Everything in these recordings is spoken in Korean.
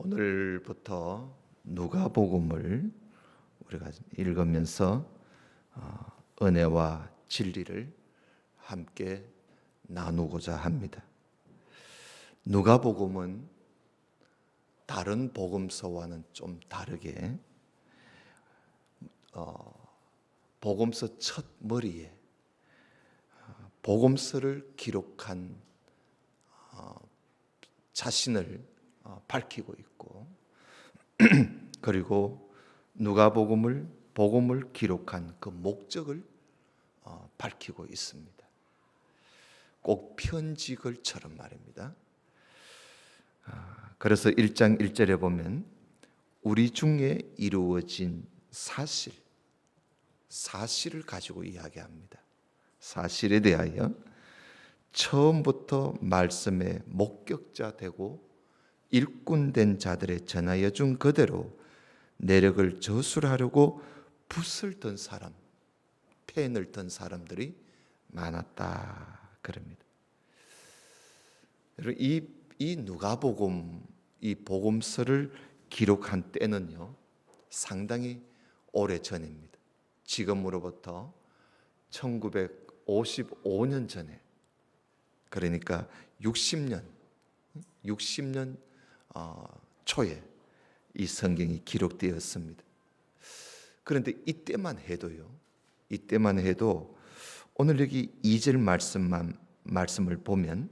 오늘부터 누가복음을 우리가 읽으면서 은혜와 진리를 함께 나누고자 합니다. 누가복음은 다른 복음서와는 좀 다르게 복음서 첫 머리에 복음서를 기록한 자신을 밝히고 있고 그리고 복음을 기록한 그 목적을 밝히고 있습니다. 꼭 편지글처럼 말입니다. 그래서 1장 1절에 보면 우리 중에 이루어진 사실을 가지고 이야기합니다. 사실에 대하여 처음부터 말씀의 목격자 되고 일꾼된 자들의 전하여 준 그대로 내력을 저술하려고 붓을 든 사람, 펜을 든 사람들이 많았다 그럽니다. 이 누가복음, 이 복음서를 기록한 때는요 상당히 오래 전입니다. 지금으로부터 1955년 전에, 그러니까 60년 초에 이 성경이 기록되었습니다. 그런데 이때만 해도 오늘 여기 2절 말씀을 보면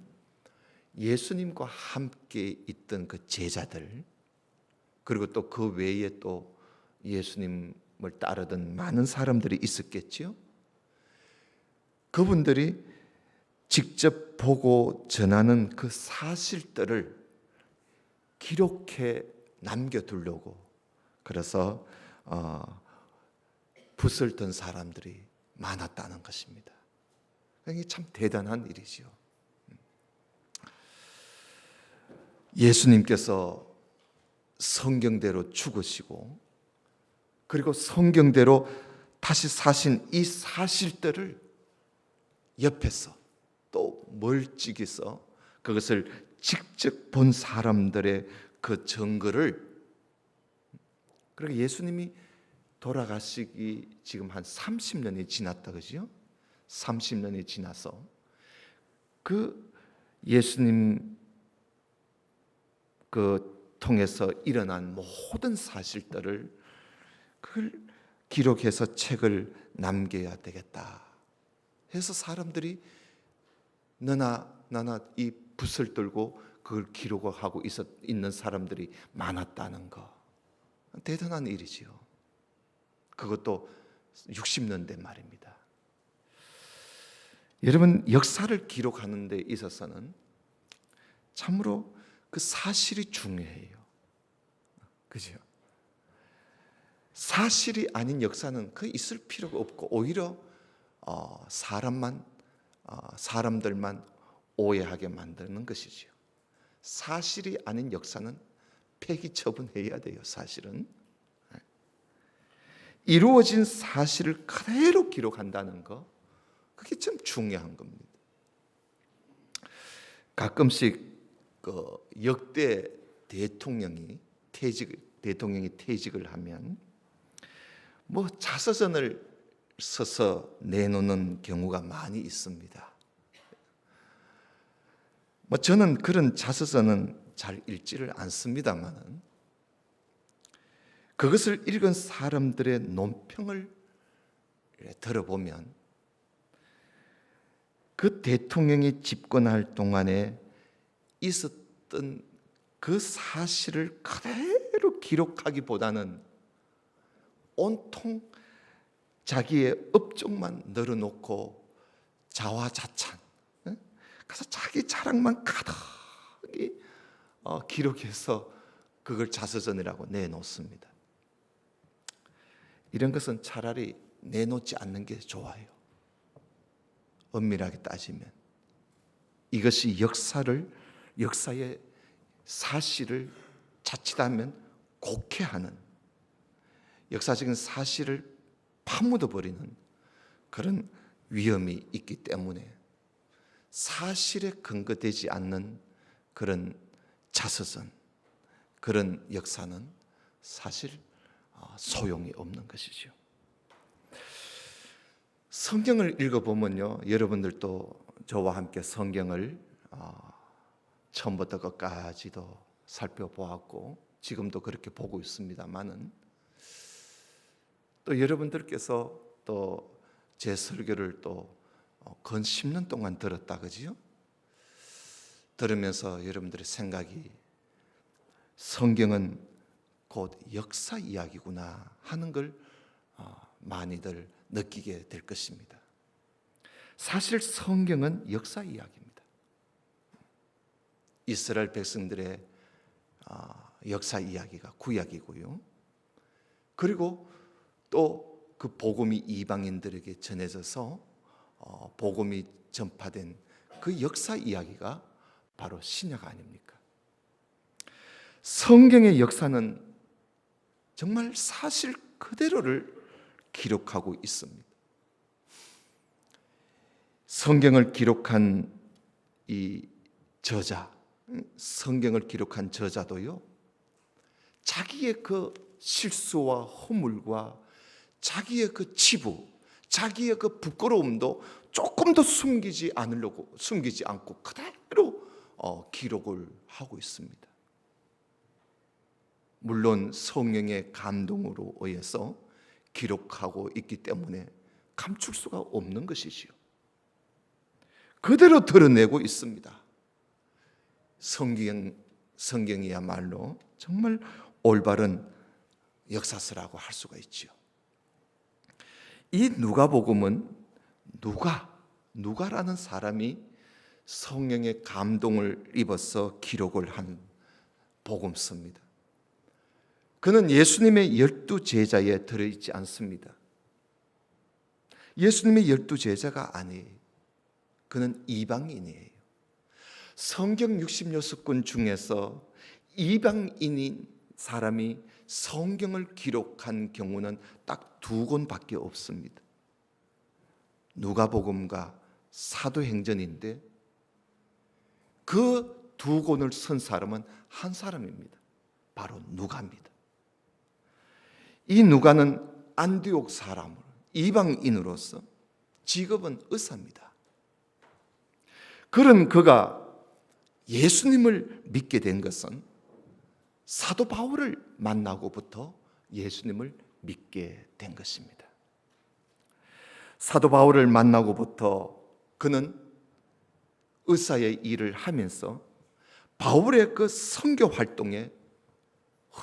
예수님과 함께 있던 그 제자들, 그리고 또 그 외에 또 예수님을 따르던 많은 사람들이 있었겠지요. 그분들이 직접 보고 전하는 그 사실들을 기록해 남겨두려고 그래서 붓을 든 사람들이 많았다는 것입니다. 이게 참 대단한 일이지요. 예수님께서 성경대로 죽으시고 그리고 성경대로 다시 사신 이 사실들을 옆에서 또 멀찍이서 그것을 직접 본 사람들의 그 증거를, 그리고 예수님이 돌아가시기 지금 한 30년이 지났다 그죠? 30년이 지나서 그 예수님 그 통해서 일어난 모든 사실들을 그걸 기록해서 책을 남겨야 되겠다 해서 사람들이 너나 나나 이 붓을 들고 그걸 기록하고 있는 사람들이 많았다는 거, 대단한 일이지요. 그것도 60년 된 말입니다. 여러분, 역사를 기록하는 데 있어서는 참으로 그 사실이 중요해요. 그죠? 사실이 아닌 역사는 거의 있을 필요가 없고 오히려 사람들만 오해하게 만드는 것이지요. 사실이 아닌 역사는 폐기 처분해야 돼요. 사실은 이루어진 사실을 그대로 기록한다는 거, 그게 참 중요한 겁니다. 가끔씩 그 역대 대통령이 퇴직을 하면 자서전을 써서 내놓는 경우가 많이 있습니다. 저는 그런 자서전은 잘 읽지를 않습니다만 그것을 읽은 사람들의 논평을 들어보면 그 대통령이 집권할 동안에 있었던 그 사실을 그대로 기록하기보다는 온통 자기의 업적만 늘어놓고 자화자찬, 그래서 자기 자랑만 가득히 기록해서 그걸 자서전이라고 내놓습니다. 이런 것은 차라리 내놓지 않는 게 좋아요. 엄밀하게 따지면 이것이 역사의 사실을 자칫하면 곡해하는, 역사적인 사실을 파묻어버리는 그런 위험이 있기 때문에 사실에 근거되지 않는 그런 자서전, 그런 역사는 사실 소용이 없는 것이죠. 성경을 읽어보면요, 여러분들도 저와 함께 성경을 처음부터 끝까지도 살펴보았고 지금도 그렇게 보고 있습니다만은, 또 여러분들께서 또 제 설교를 또 근 10년 동안 들었다, 그지요? 들으면서 여러분들의 생각이 성경은 곧 역사 이야기구나 하는 걸 많이들 느끼게 될 것입니다. 사실 성경은 역사 이야기입니다. 이스라엘 백성들의 역사 이야기가 구약이고요. 그리고 또 그 복음이 이방인들에게 전해져서 복음이 전파된 그 역사 이야기가 바로 신약 아닙니까? 성경의 역사는 정말 사실 그대로를 기록하고 있습니다. 성경을 기록한 이 저자, 성경을 기록한 저자도요, 자기의 그 실수와 허물과 자기의 그 치부, 자기의 그 부끄러움도 조금도 숨기지 않고 그대로 기록을 하고 있습니다. 물론 성령의 감동으로 의해서 기록하고 있기 때문에 감출 수가 없는 것이지요. 그대로 드러내고 있습니다. 성경이야말로 정말 올바른 역사서라고 할 수가 있지요. 이 누가복음은 누가라는 사람이 성령의 감동을 입어서 기록을 한 복음서입니다. 그는 예수님의 12 제자에 들어있지 않습니다. 예수님의 12 제자가 아니에요. 그는 이방인이에요. 성경 66권 중에서 이방인인 사람이 성경을 기록한 경우는 딱 2권밖에 없습니다. 누가복음과 사도행전인데 그 2권을 쓴 사람은 한 사람입니다. 바로 누가입니다. 이 누가는 안디옥 사람으로, 이방인으로서 직업은 의사입니다. 그런 그가 예수님을 믿게 된 것은 사도 바울을 만나고부터 예수님을 믿게 된 것입니다. 사도 바울을 만나고부터 그는 의사의 일을 하면서 바울의 그 선교 활동에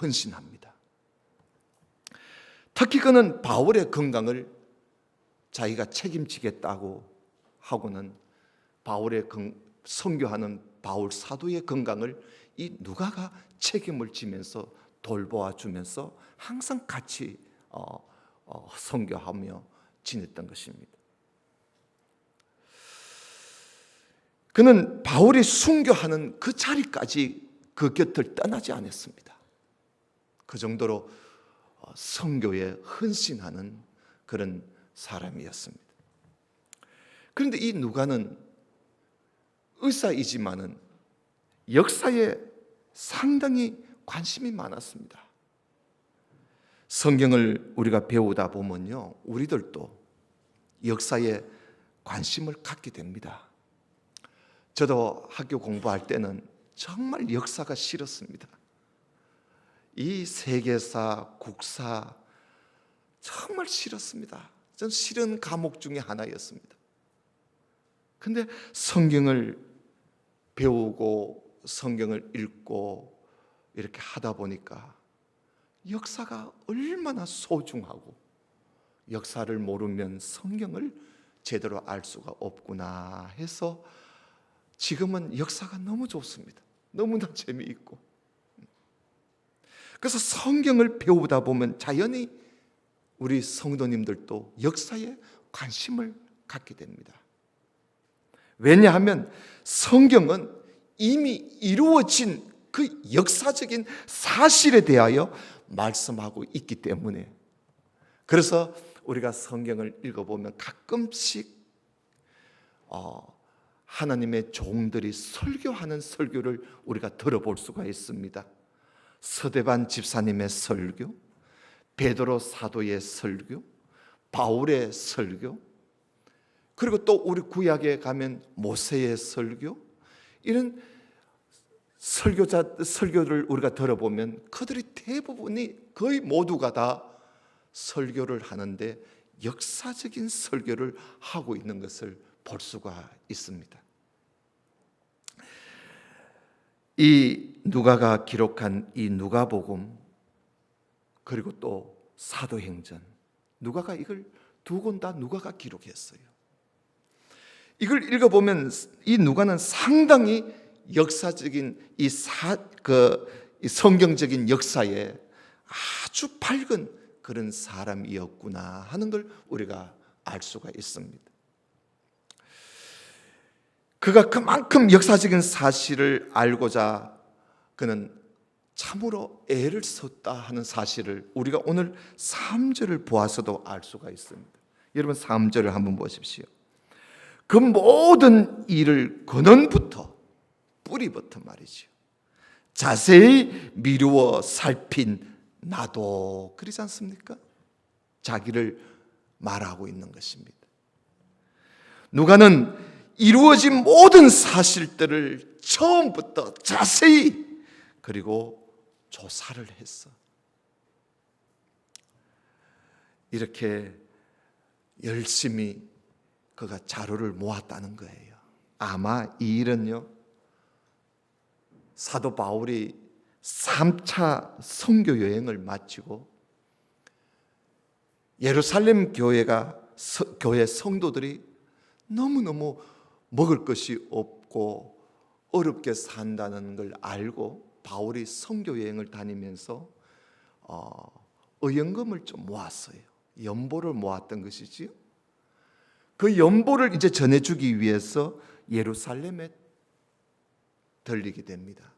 헌신합니다. 특히 그는 바울의 건강을 자기가 책임지겠다고 하고는 바울의 선교하는 바울 사도의 건강을 이 누가가 책임을 지면서 돌보아 주면서 항상 같이 선교하며 지냈던 것입니다. 그는 바울이 순교하는 그 자리까지 그 곁을 떠나지 않았습니다. 그 정도로 선교에 헌신하는 그런 사람이었습니다. 그런데 이 누가는 의사이지만은 역사에 상당히 관심이 많았습니다. 성경을 우리가 배우다 보면요, 우리들도 역사에 관심을 갖게 됩니다. 저도 학교 공부할 때는 정말 역사가 싫었습니다. 이 세계사, 국사 정말 싫었습니다. 전 싫은 과목 중에 하나였습니다. 근데 성경을 배우고 성경을 읽고 이렇게 하다 보니까 역사가 얼마나 소중하고 역사를 모르면 성경을 제대로 알 수가 없구나 해서 지금은 역사가 너무 좋습니다. 너무나 재미있고. 그래서 성경을 배우다 보면 자연히 우리 성도님들도 역사에 관심을 갖게 됩니다. 왜냐하면 성경은 이미 이루어진 그 역사적인 사실에 대하여 말씀하고 있기 때문에, 그래서 우리가 성경을 읽어보면 가끔씩 하나님의 종들이 설교하는 설교를 우리가 들어볼 수가 있습니다. 서대반 집사님의 설교, 베드로 사도의 설교, 바울의 설교, 그리고 또 우리 구약에 가면 모세의 설교, 이런 설교를 우리가 들어보면 그들이 대부분이 거의 모두가 다 설교를 하는데 역사적인 설교를 하고 있는 것을 볼 수가 있습니다. 이 누가가 기록한 이 누가복음, 그리고 또 사도행전, 누가가 이걸 두 권 다 누가가 기록했어요. 이걸 읽어보면 이 누가는 상당히 역사적인 이 성경적인 역사에 아주 밝은 그런 사람이었구나 하는 걸 우리가 알 수가 있습니다. 그가 그만큼 역사적인 사실을 알고자 그는 참으로 애를 썼다 하는 사실을 우리가 오늘 3절을 보아서도 알 수가 있습니다. 여러분 3절을 한번 보십시오. 그 모든 일을 근원부터, 뿌리부터 말이죠, 자세히 미루어 살핀 나도, 그러지 않습니까? 자기를 말하고 있는 것입니다. 누가는 이루어진 모든 사실들을 처음부터 자세히 그리고 조사를 했어. 이렇게 열심히 그가 자료를 모았다는 거예요. 아마 이 일은요, 사도 바울이 3차 선교 여행을 마치고 예루살렘 교회 성도들이 너무너무 먹을 것이 없고 어렵게 산다는 걸 알고 바울이 선교 여행을 다니면서 의연금을 좀 모았어요. 연보를 모았던 것이지요. 그 연보를 이제 전해주기 위해서 예루살렘에 들리게 됩니다.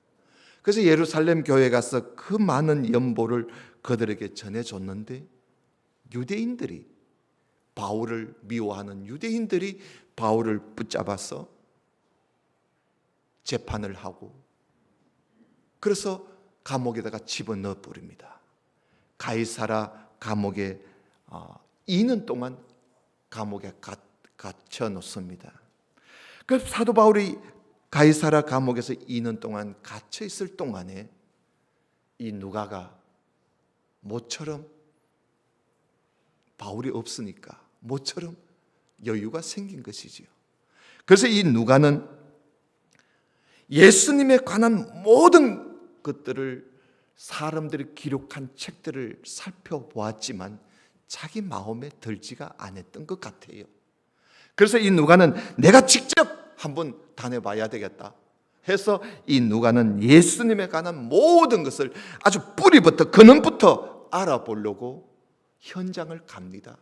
그래서 예루살렘 교회에 가서 그 많은 연보를 그들에게 전해줬는데 유대인들이, 바울을 미워하는 유대인들이 바울을 붙잡아서 재판을 하고 그래서 감옥에다가 집어넣어 버립니다. 가이사라 감옥에 2년 동안 감옥에 갇혀 놓습니다. 그 사도 바울이 가이사라 감옥에서 2년 동안 갇혀 있을 동안에 이 누가가 모처럼, 바울이 없으니까 모처럼 여유가 생긴 것이지요. 그래서 이 누가는 예수님에 관한 모든 것들을 사람들이 기록한 책들을 살펴보았지만 자기 마음에 들지가 않았던 것 같아요. 그래서 이 누가는 내가 직접 한번 다녀봐야 되겠다 해서 이 누가는 예수님에 관한 모든 것을 아주 뿌리부터, 근원부터 알아보려고 현장을 갑니다.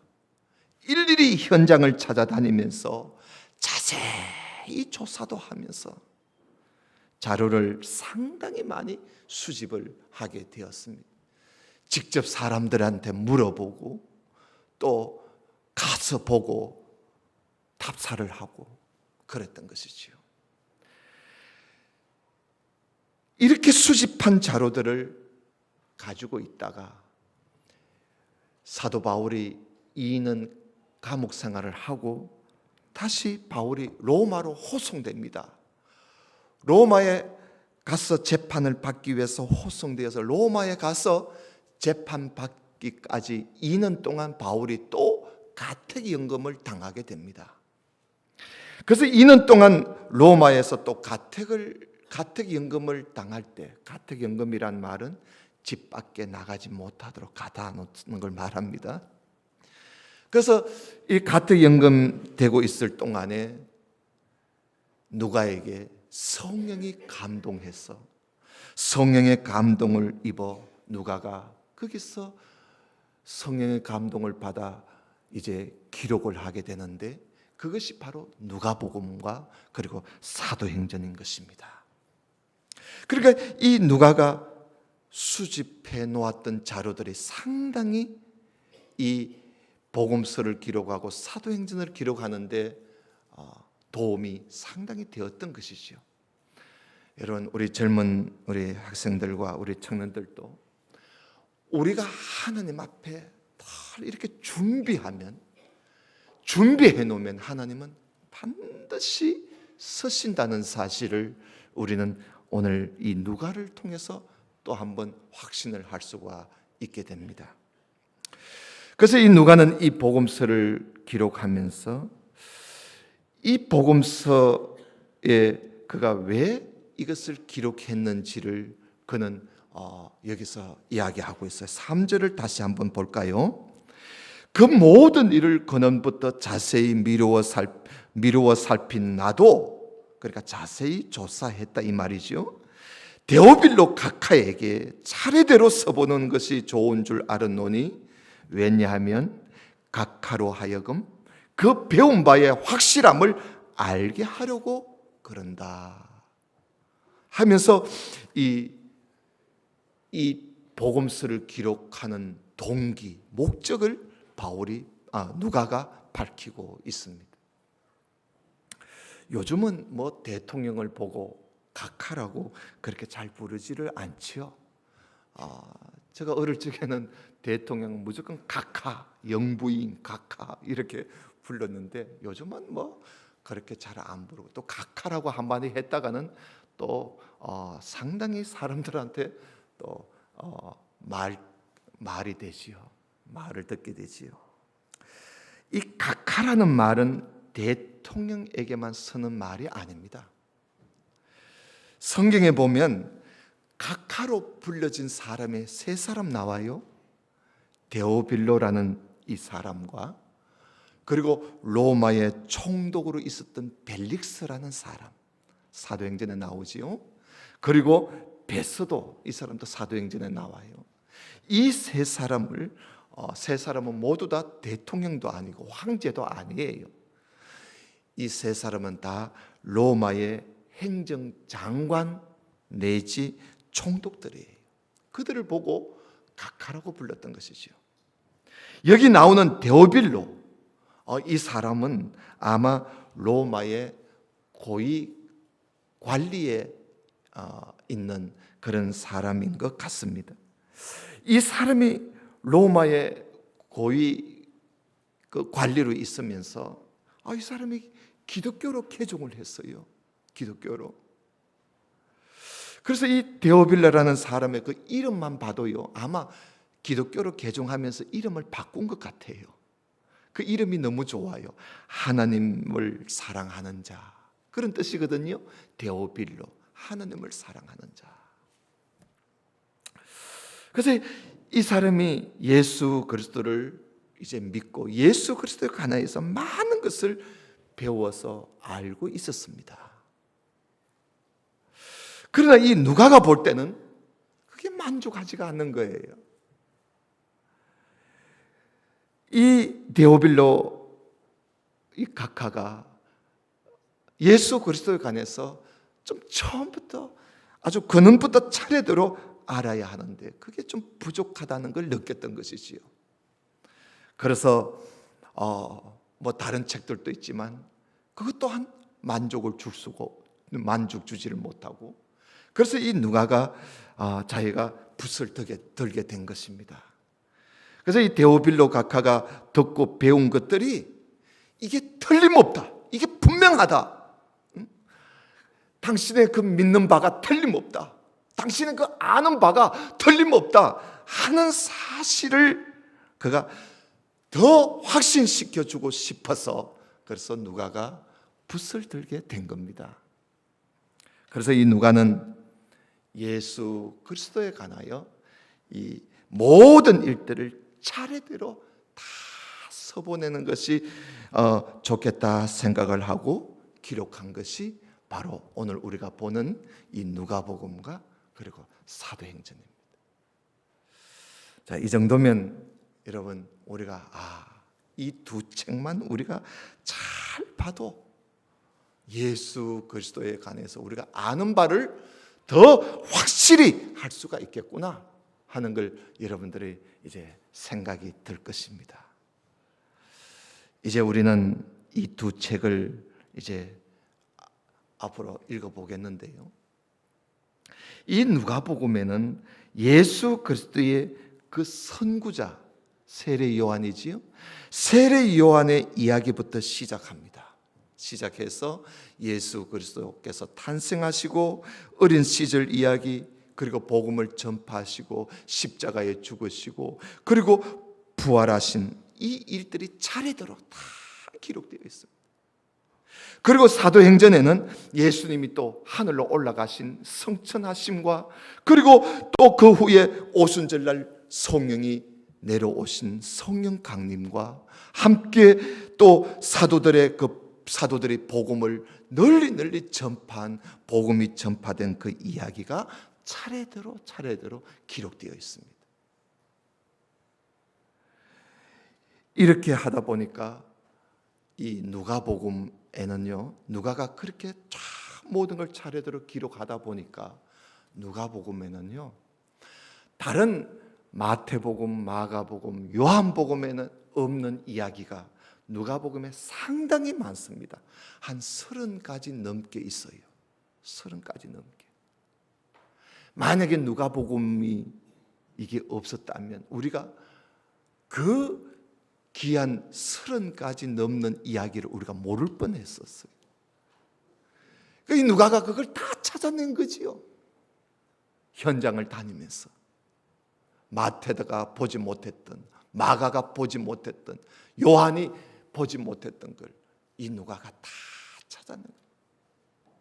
일일이 현장을 찾아다니면서 자세히 조사도 하면서 자료를 상당히 많이 수집을 하게 되었습니다. 직접 사람들한테 물어보고 또 가서 보고 답사를 하고 그랬던 것이지요. 이렇게 수집한 자료들을 가지고 있다가 사도 바울이 2년 감옥 생활을 하고 다시 바울이 로마로 호송됩니다. 로마에 가서 재판을 받기 위해서 호송되어서 로마에 가서 재판받기까지 2년 동안 바울이 또 가택연금을 당하게 됩니다. 그래서 2년 동안 로마에서 또 가택연금을 당할 때, 가택연금이란 말은 집 밖에 나가지 못하도록 가다 놓는 걸 말합니다. 그래서 이 가택연금 되고 있을 동안에 누가에게 성령이 감동해서 성령의 감동을 입어 누가가 거기서 성령의 감동을 받아 이제 기록을 하게 되는데 그것이 바로 누가복음과 그리고 사도행전인 것입니다. 그러니까 이 누가가 수집해 놓았던 자료들이 상당히 이 복음서를 기록하고 사도행전을 기록하는데 도움이 상당히 되었던 것이죠. 여러분, 우리 젊은 우리 학생들과 우리 청년들도 우리가 하나님 앞에 다 이렇게 준비해 놓으면 하나님은 반드시 서신다는 사실을 우리는 오늘 이 누가를 통해서 또 한번 확신을 할 수가 있게 됩니다. 그래서 이 누가는 이 복음서를 기록하면서 이 복음서에 그가 왜 이것을 기록했는지를 그는 여기서 이야기하고 있어요. 3절을 다시 한번 볼까요? 그 모든 일을 근원부터 자세히 미루어 살핀 나도, 그러니까 자세히 조사했다 이 말이죠. 데오빌로 각하에게 차례대로 써보는 것이 좋은 줄 알았노니, 왜냐하면 각하로 하여금 그 배운 바의 확실함을 알게 하려고 그런다 하면서 이 복음서를 기록하는 동기, 목적을 누가가 밝히고 있습니다. 요즘은 뭐 대통령을 보고 각하라고 그렇게 잘 부르지를 않지요. 제가 어릴 적에는 대통령 무조건 각하, 영부인 각하 이렇게 불렀는데 요즘은 뭐 그렇게 잘 안 부르고, 또 각하라고 한마디 했다가는 또 상당히 사람들한테 또 말이 되지요. 말을 듣게 되지요. 이 각하라는 말은 대통령에게만 쓰는 말이 아닙니다. 성경에 보면 각하로 불려진 사람이 세 사람 나와요. 데오빌로라는 이 사람과, 그리고 로마의 총독으로 있었던 벨릭스라는 사람, 사도행전에 나오지요. 그리고 베스도, 이 사람도 사도행전에 나와요. 이 세 사람은 모두 다 대통령도 아니고 황제도 아니에요. 이 세 사람은 다 로마의 행정장관 내지 총독들이에요. 그들을 보고 각하라고 불렀던 것이죠. 여기 나오는 데오빌로, 이 사람은 아마 로마의 고위 관리에 있는 그런 사람인 것 같습니다. 이 사람이 로마의 고위 관리로 있으면서 이 사람이 기독교로 개종을 했어요. 기독교로. 그래서 이 데오빌라라는 사람의 그 이름만 봐도요, 아마 기독교로 개종하면서 이름을 바꾼 것 같아요. 그 이름이 너무 좋아요. 하나님을 사랑하는 자, 그런 뜻이거든요. 데오빌로, 하나님을 사랑하는 자. 그래서 이 사람이 예수 그리스도를 이제 믿고 예수 그리스도에 관하여서 많은 것을 배워서 알고 있었습니다. 그러나 이 누가가 볼 때는 그게 만족하지가 않는 거예요. 이 데오빌로, 이 각하가 예수 그리스도에 관해서 좀 처음부터 아주 근원부터 차례대로 알아야 하는데 그게 좀 부족하다는 걸 느꼈던 것이지요. 그래서 뭐 다른 책들도 있지만 그것 또한 만족 주지를 못하고, 그래서 이 누가가 자기가 붓을 들게 된 것입니다. 그래서 이 데오빌로 각하가 듣고 배운 것들이 이게 틀림없다, 이게 분명하다, 당신의 그 믿는 바가 틀림없다, 당신의 그 아는 바가 틀림없다 하는 사실을 그가 더 확신시켜주고 싶어서, 그래서 누가가 붓을 들게 된 겁니다. 그래서 이 누가는 예수 그리스도에 관하여 이 모든 일들을 차례대로 다 써보내는 것이 좋겠다 생각을 하고 기록한 것이 바로 오늘 우리가 보는 이 누가복음과 그리고 사도행전입니다. 자, 이 정도면 여러분, 우리가 이 두 책만 우리가 잘 봐도 예수 그리스도에 관해서 우리가 아는 바를 더 확실히 할 수가 있겠구나 하는 걸 여러분들이 이제 생각이 들 것입니다. 이제 우리는 이 두 책을 이제 앞으로 읽어보겠는데요. 이 누가복음에는 예수 그리스도의 그 선구자 세례 요한이지요. 세례 요한의 이야기부터 시작합니다. 시작해서 예수 그리스도께서 탄생하시고 어린 시절 이야기, 그리고 복음을 전파하시고 십자가에 죽으시고 그리고 부활하신 이 일들이 차례대로 다 기록되어 있습니다. 그리고 사도행전에는 예수님이 또 하늘로 올라가신 성천하심과 그리고 또 그 후에 오순절날 성령이 내려오신 성령 강림과 함께 또 사도들의 복음을 널리 전파한 복음이 전파된 그 이야기가 차례대로 기록되어 있습니다. 이렇게 하다 보니까 이 누가복음에는요, 누가가 그렇게 쫙 모든 걸 차례대로 기록하다 보니까 누가복음에는요, 다른 마태복음, 마가복음, 요한복음에는 없는 이야기가 누가복음에 상당히 많습니다. 한 30가지 넘게 있어요. 30가지 넘게. 만약에 누가복음이 이게 없었다면 우리가 그 귀한 30가지 넘는 이야기를 우리가 모를 뻔했었어요. 이 누가가 그걸 다 찾아낸 거지요. 현장을 다니면서 마태가 보지 못했던, 마가가 보지 못했던, 요한이 보지 못했던 걸 이 누가가 다 찾아낸 거예요.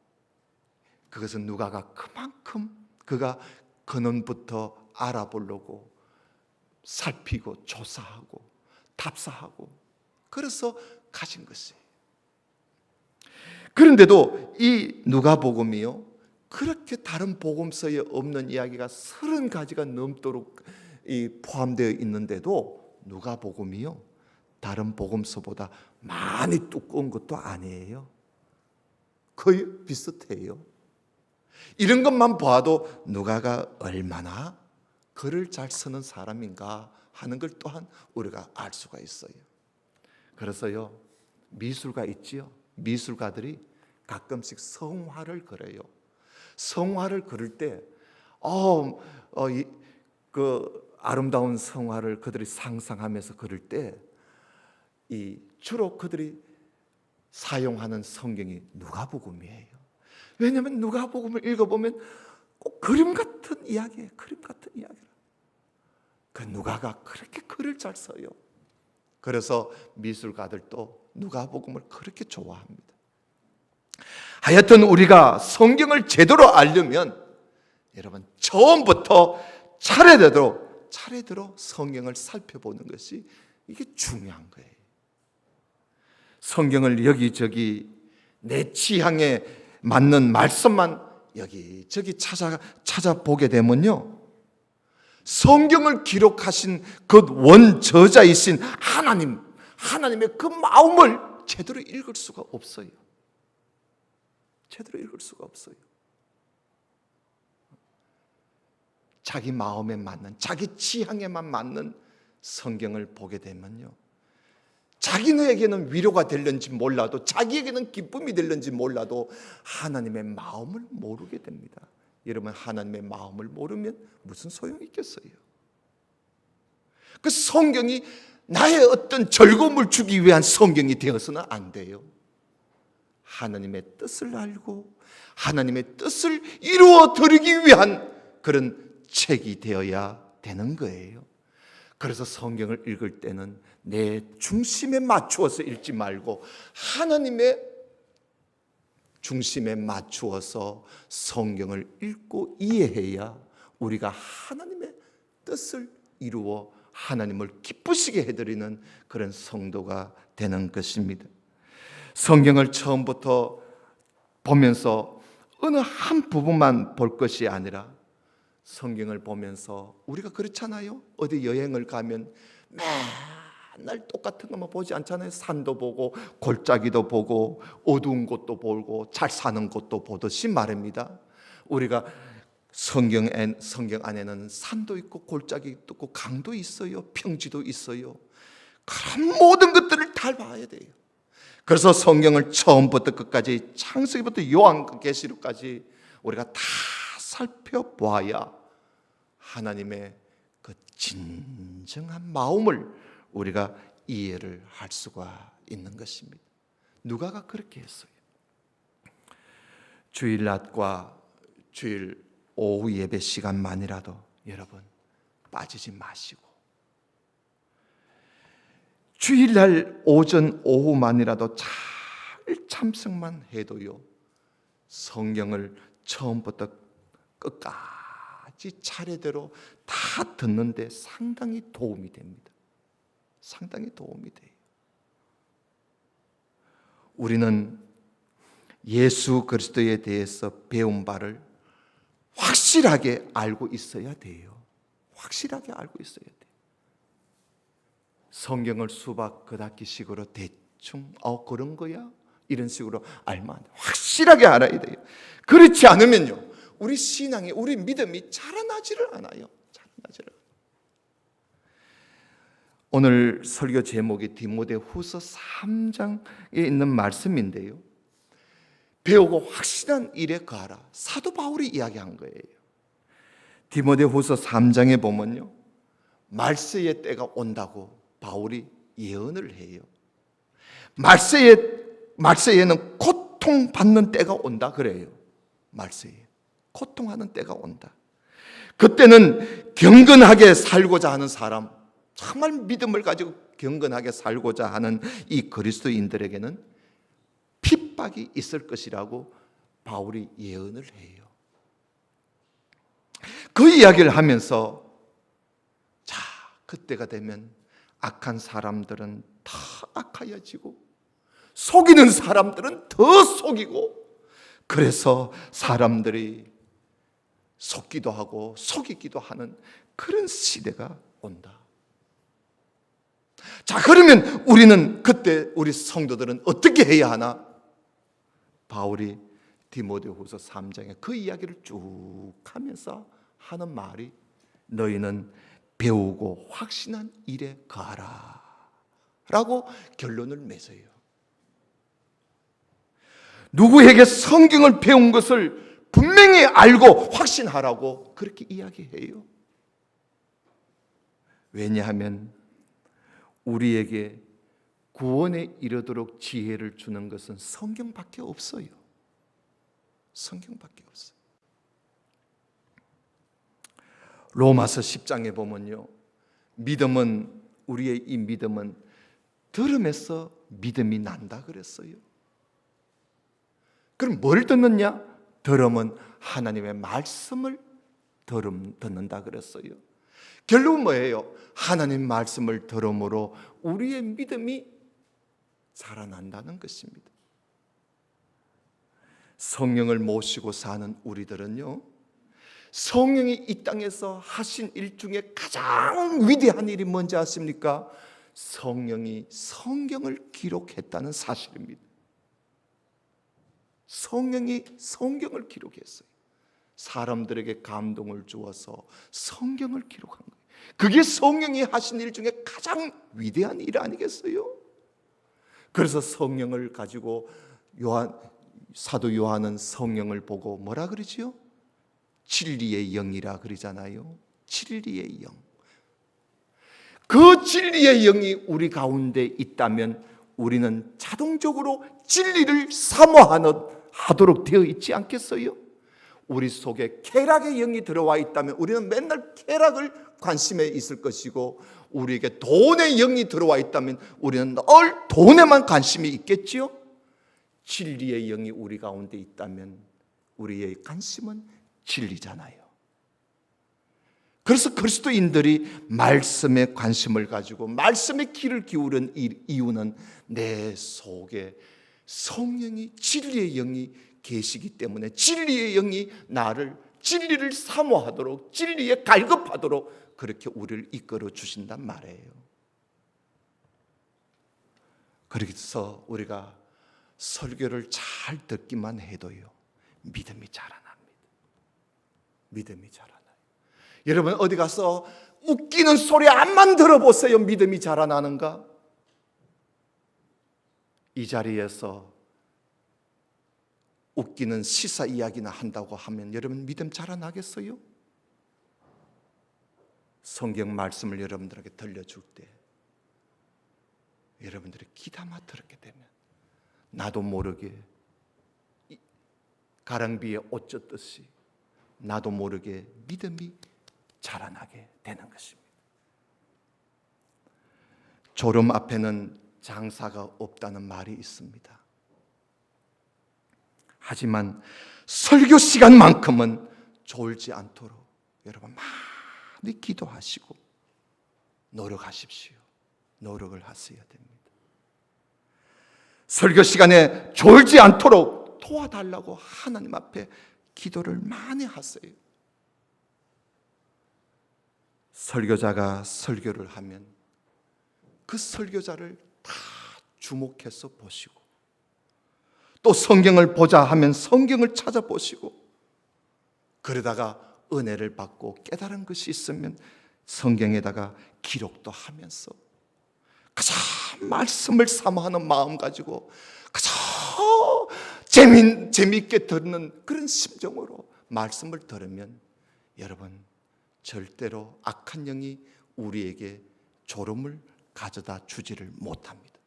그것은 누가가 그만큼 그가 근원부터 알아보려고 살피고 조사하고 답사하고 그래서 가진 것이에요. 그런데도 이 누가복음이요, 그렇게 다른 복음서에 없는 이야기가 30가지가 넘도록 포함되어 있는데도 누가복음이요, 다른 복음서보다 많이 두꺼운 것도 아니에요. 거의 비슷해요. 이런 것만 봐도 누가가 얼마나 글을 잘 쓰는 사람인가 하는 걸 또한 우리가 알 수가 있어요. 그래서요, 미술가 있지요. 미술가들이 가끔씩 성화를 그려요. 성화를 그릴 때 그 아름다운 성화를 그들이 상상하면서 그릴 때 주로 그들이 사용하는 성경이 누가복음이에요. 왜냐하면 누가복음을 읽어보면 꼭 그림 같은 이야기예요. 그림 같은 이야기라. 그 누가가 그렇게 글을 잘 써요. 그래서 미술가들도 누가복음을 그렇게 좋아합니다. 하여튼 우리가 성경을 제대로 알려면 여러분 처음부터 차례대로 성경을 살펴보는 것이 이게 중요한 거예요. 성경을 여기저기 내 취향에 맞는 말씀만 여기저기 찾아보게 되면요, 성경을 기록하신 그 원저자이신 하나님의 그 마음을 제대로 읽을 수가 없어요. 제대로 읽을 수가 없어요. 자기 마음에 맞는, 자기 취향에만 맞는 성경을 보게 되면요, 자기에게는 위로가 될는지 몰라도, 자기에게는 기쁨이 될는지 몰라도 하나님의 마음을 모르게 됩니다. 여러분, 하나님의 마음을 모르면 무슨 소용이 있겠어요? 그 성경이 나의 어떤 즐거움을 주기 위한 성경이 되어서는 안 돼요. 하나님의 뜻을 알고 하나님의 뜻을 이루어 드리기 위한 그런 책이 되어야 되는 거예요. 그래서 성경을 읽을 때는 내 중심에 맞추어서 읽지 말고 하나님의 중심에 맞추어서 성경을 읽고 이해해야 우리가 하나님의 뜻을 이루어 하나님을 기쁘시게 해드리는 그런 성도가 되는 것입니다. 성경을 처음부터 보면서 어느 한 부분만 볼 것이 아니라 성경을 보면서 우리가 그렇잖아요. 어디 여행을 가면 맨날 똑같은 것만 보지 않잖아요. 산도 보고 골짜기도 보고 어두운 곳도 보고 잘 사는 곳도 보듯이 말입니다. 우리가 성경 안에는 산도 있고 골짜기도 있고 강도 있어요. 평지도 있어요. 그런 모든 것들을 다 봐야 돼요. 그래서 성경을 처음부터 끝까지 창세기부터 요한계시록까지 우리가 다 살펴보아야 하나님의 그 진정한 마음을 우리가 이해를 할 수가 있는 것입니다. 누가가 그렇게 했어요. 주일 낮과 주일 오후 예배 시간만이라도 여러분 빠지지 마시고, 주일날 오전 오후만이라도 잘 참석만 해도요, 성경을 처음부터 끝까지 차례대로 다 듣는데 상당히 도움이 됩니다. 상당히 도움이 돼요. 우리는 예수 그리스도에 대해서 배운 바를 확실하게 알고 있어야 돼요. 확실하게 알고 있어야 돼요. 성경을 수박 겉핥기식으로 대충 그런 거야? 이런 식으로 알면 안 돼요. 확실하게 알아야 돼요. 그렇지 않으면요, 우리 신앙이, 우리 믿음이 자라나지를 않아요. 자라나지를. 오늘 설교 제목이 디모데후서 3장에 있는 말씀인데요, 배우고 확실한 일에 거하라. 사도 바울이 이야기한 거예요. 디모데후서 3장에 보면요, 말세의 때가 온다고 바울이 예언을 해요. 말세에는 고통받는 때가 온다 그래요. 말세에 고통하는 때가 온다. 그때는 경건하게 살고자 하는 사람, 정말 믿음을 가지고 경건하게 살고자 하는 이 그리스도인들에게는 핍박이 있을 것이라고 바울이 예언을 해요. 그 이야기를 하면서, 자, 그때가 되면 악한 사람들은 더 악하여지고 속이는 사람들은 더 속이고, 그래서 사람들이 속기도 하고 속이기도 하는 그런 시대가 온다. 자, 그러면 우리는 그때 우리 성도들은 어떻게 해야 하나? 바울이 디모데후서 3장에 그 이야기를 쭉 하면서 하는 말이, 너희는 배우고 확신한 일에 거하라 라고 결론을 맺어요. 누구에게 성경을 배운 것을 분명히 알고 확신하라고 그렇게 이야기해요. 왜냐하면 우리에게 구원에 이르도록 지혜를 주는 것은 성경밖에 없어요. 성경밖에 없어요. 로마서 10장에 보면요, 믿음은, 우리의 이 믿음은 들음에서 믿음이 난다 그랬어요. 그럼 뭘 듣느냐? 들음은 하나님의 말씀을 듣는다 그랬어요. 결국은 뭐예요? 하나님 말씀을 들음으로 우리의 믿음이 자라난다는 것입니다. 성령을 모시고 사는 우리들은요, 성령이 이 땅에서 하신 일 중에 가장 위대한 일이 뭔지 아십니까? 성령이 성경을 기록했다는 사실입니다. 성령이 성경을 기록했어요. 사람들에게 감동을 주어서 성경을 기록한 거예요. 그게 성령이 하신 일 중에 가장 위대한 일 아니겠어요? 그래서 성령을 가지고 사도 요한은 성령을 보고 뭐라 그러지요? 진리의 영이라 그러잖아요. 진리의 영. 그 진리의 영이 우리 가운데 있다면 우리는 자동적으로 진리를 사모하도록 되어 있지 않겠어요? 우리 속에 쾌락의 영이 들어와 있다면 우리는 맨날 쾌락을 관심에 있을 것이고, 우리에게 돈의 영이 들어와 있다면 우리는 늘 돈에만 관심이 있겠지요? 진리의 영이 우리 가운데 있다면 우리의 관심은 진리잖아요. 그래서 그리스도인들이 말씀에 관심을 가지고 말씀에 귀를 기울인 이유는 내 속에 성령이, 진리의 영이 계시기 때문에, 진리의 영이 나를 진리를 사모하도록, 진리에 갈급하도록 그렇게 우리를 이끌어 주신단 말이에요. 그래서 우리가 설교를 잘 듣기만 해도요, 믿음이 자라납니다. 믿음이 자라나요. 여러분 어디 가서 웃기는 소리 안만 들어보세요. 믿음이 자라나는가? 이 자리에서 웃기는 시사 이야기나 한다고 하면 여러분 믿음 자라나겠어요? 성경 말씀을 여러분들에게 들려줄 때 여러분들이 귀담아 들었게 되면 나도 모르게 가랑비에 옷 젖듯이 나도 모르게 믿음이 자라나게 되는 것입니다. 졸음 앞에는 장사가 없다는 말이 있습니다. 하지만 설교 시간만큼은 졸지 않도록 여러분 많이 기도하시고 노력하십시오. 노력을 하셔야 됩니다. 설교 시간에 졸지 않도록 도와달라고 하나님 앞에 기도를 많이 하세요. 설교자가 설교를 하면 그 설교자를 다 주목해서 보시고 또 성경을 보자 하면 성경을 찾아보시고 그러다가 은혜를 받고 깨달은 것이 있으면 성경에다가 기록도 하면서 가장 말씀을 사모하는 마음 가지고 가장 재미있게 듣는 그런 심정으로 말씀을 들으면 여러분 절대로 악한 영이 우리에게 졸음을 가져다 주지를 못합니다.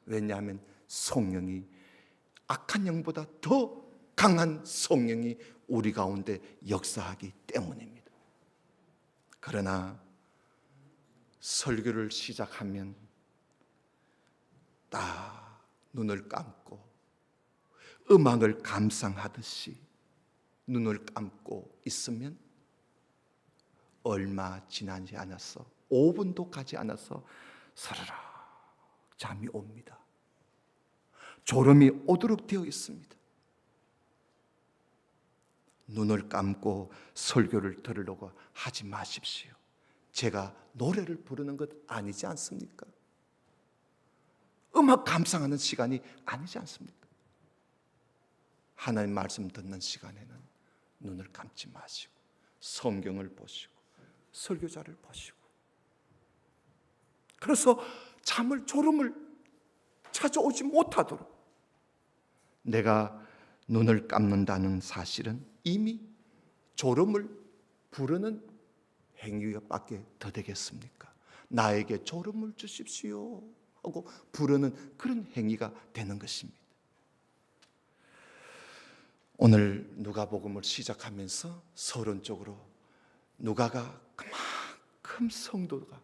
왜냐하면 성령이 악한 영보다 더 강한 성령이 우리 가운데 역사하기 때문입니다. 그러나 설교를 시작하면 딱 눈을 감고 음악을 감상하듯이 눈을 감고 있으면 얼마 지나지 않아서 5분도 가지 않아서 서르륵 잠이 옵니다. 졸음이 오도록 되어 있습니다. 눈을 감고 설교를 들으려고 하지 마십시오. 제가 노래를 부르는 것 아니지 않습니까? 음악 감상하는 시간이 아니지 않습니까? 하나님 말씀 듣는 시간에는 눈을 감지 마시고 성경을 보시고 설교자를 보시고 그래서 졸음을 찾아오지 못하도록 내가 눈을 감는다는 사실은 이미 졸음을 부르는 행위밖에 더 되겠습니까? 나에게 졸음을 주십시오 하고 부르는 그런 행위가 되는 것입니다. 오늘 누가복음을 시작하면서 서론적으로 누가가 그만큼 성도가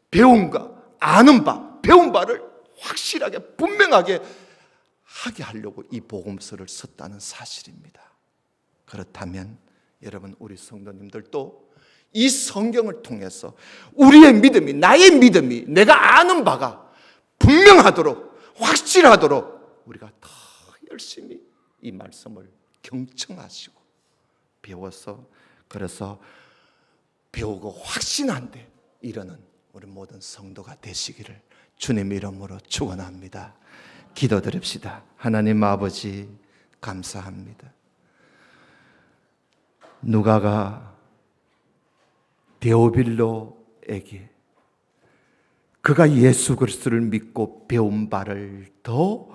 배운 바를 확실하게 분명하게 하게 하려고 이 복음서를 썼다는 사실입니다. 그렇다면 여러분 우리 성도님들도 이 성경을 통해서 우리의 믿음이 나의 믿음이 내가 아는 바가 분명하도록 확실하도록 우리가 더 열심히 이 말씀을 경청하시고 배워서 그래서 배우고 확신한데 이르는 우리 모든 성도가 되시기를 주님 이름으로 축원합니다. 기도드립시다. 하나님 아버지 감사합니다. 누가가 데오빌로에게 그가 예수 그리스도를 믿고 배운 바를 더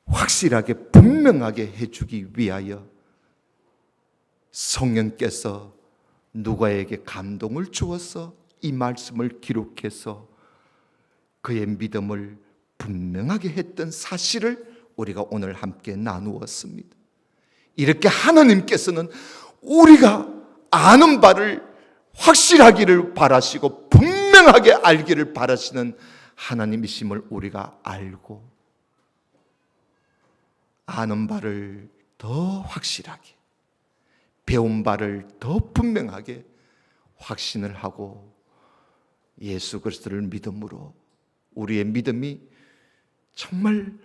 확실하게 분명하게 해주기 위하여 성령께서 누가에게 감동을 주어서 이 말씀을 기록해서 그의 믿음을 분명하게 했던 사실을 우리가 오늘 함께 나누었습니다. 이렇게 하나님께서는 우리가 아는 바를 확실하기를 바라시고 분명하게 알기를 바라시는 하나님이심을 우리가 알고 아는 바를 더 확실하게 배운 바를 더 분명하게 확신을 하고 예수 그리스도를 믿음으로 우리의 믿음이 정말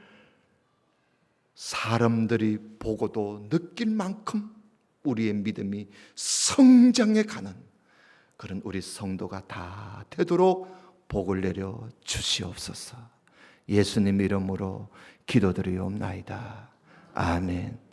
사람들이 보고도 느낄 만큼 우리의 믿음이 성장해 가는 그런 우리 성도가 다 되도록 복을 내려 주시옵소서. 예수님 이름으로 기도드리옵나이다. 아멘.